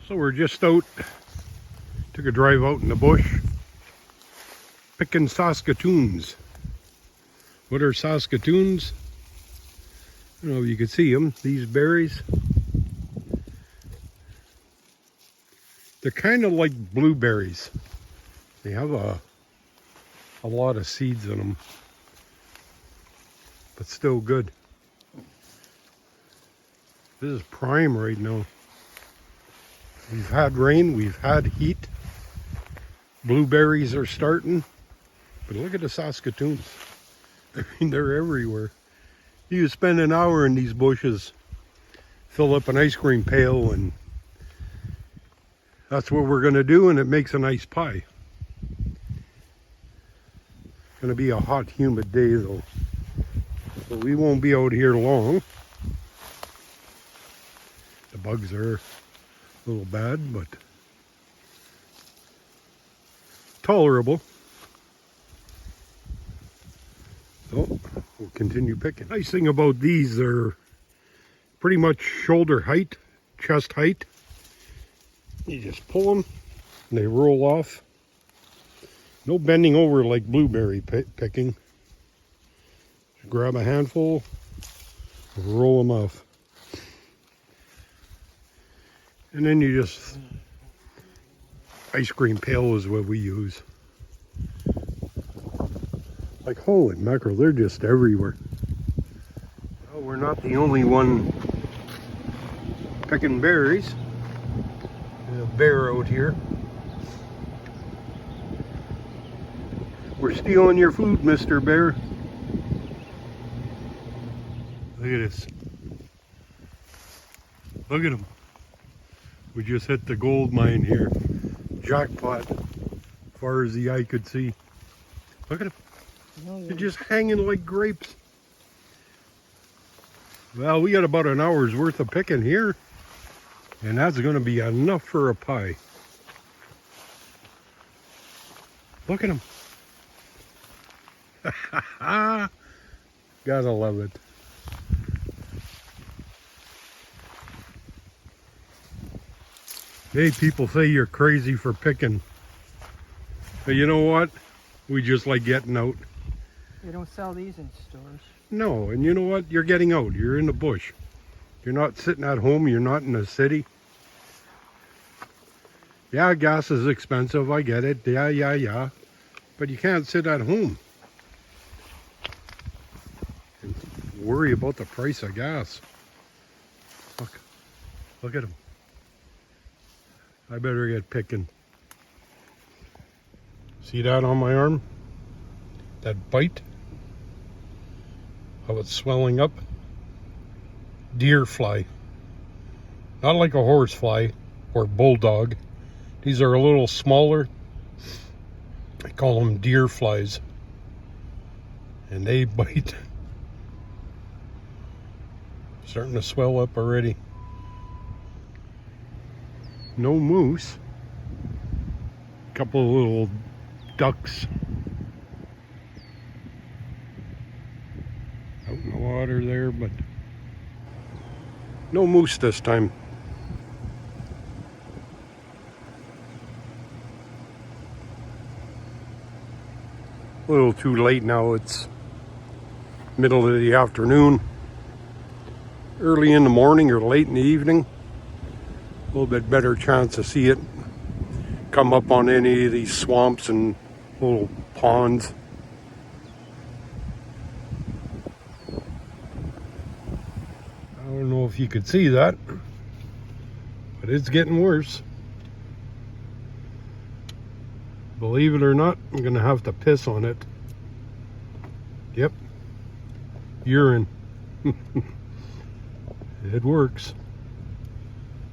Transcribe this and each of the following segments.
So we're just out, took a drive out in the bush, picking Saskatoons. What are Saskatoons? I don't know if you can see them, these berries. They're kind of like blueberries. They have a lot of seeds in them, but still good. This is prime right now. We've had rain, we've had heat. Blueberries are starting, but look at the Saskatoons. I mean, they're everywhere. You can spend an hour in these bushes, fill up an ice cream pail, and that's what we're gonna do, and it makes a nice pie. It's gonna be a hot, humid day though, so we won't be out here long. The bugs are a little bad, but tolerable. So we'll continue picking. Nice thing about these, they're pretty much shoulder height, chest height. You just pull them and they roll off. No bending over like blueberry picking. Just grab a handful, roll them off. And then you just, ice cream pail is what we use. Like, holy mackerel, they're just everywhere. Well, we're not the only one picking berries. There's a bear out here. We're stealing your food, Mr. Bear. Look at this. Look at him. We just hit the gold mine here. Jackpot, as far as the eye could see. Look at them. They're just hanging like grapes. Well, we got about an hour's worth of picking here, and that's going to be enough for a pie. Look at them. Gotta love it. Hey, people say you're crazy for picking. But you know what? We just like getting out. They don't sell these in stores. No, and you know what? You're getting out. You're in the bush. You're not sitting at home. You're not in the city. Yeah, gas is expensive. I get it. Yeah. But you can't sit at home and worry about the price of gas. Look at them. I better get picking. See that on my arm? That bite? How it's swelling up? Deer fly. Not like a horse fly or bulldog. These are a little smaller. I call them deer flies. And they bite. Starting to swell up already. No moose. A couple of little ducks out in the water there, but no moose this time. A little too late now. It's middle of the afternoon, early in the morning or late in the evening. A little bit better chance to see it come up on any of these swamps and little ponds. I don't know if you could see that, but it's getting worse. Believe it or not, I'm gonna have to piss on it. Yep, urine. It works.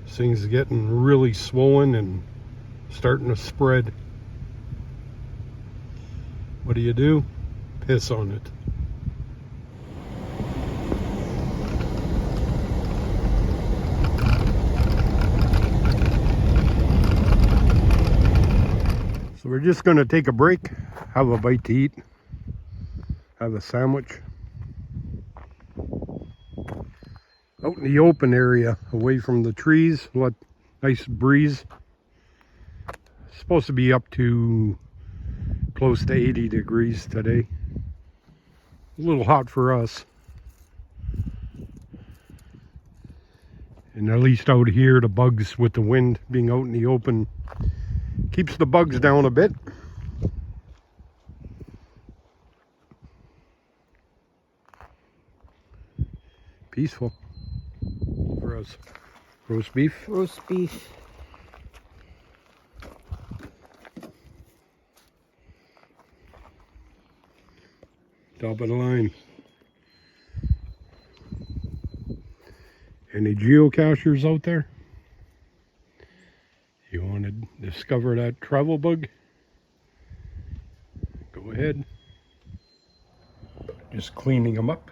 This thing's getting really swollen and starting to spread. What do? Piss on it. So we're just going to take a break, have a bite to eat, have a sandwich. Out in the open area, away from the trees, let Nice breeze. Supposed to be up to close to 80 degrees today. A little hot for us. And at least out here, the bugs, with the wind being out in the open, keeps the bugs down a bit. Peaceful for us. Roast beef. Roast beef. Top of the line. Any geocachers out there? You want to discover that travel bug? Go ahead. Just cleaning them up.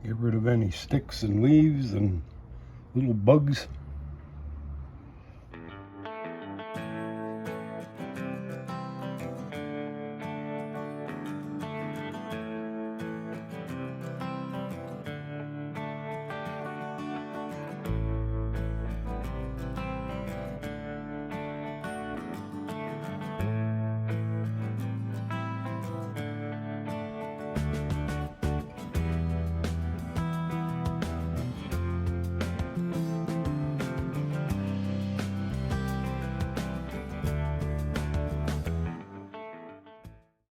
Get rid of any sticks and leaves and little bugs.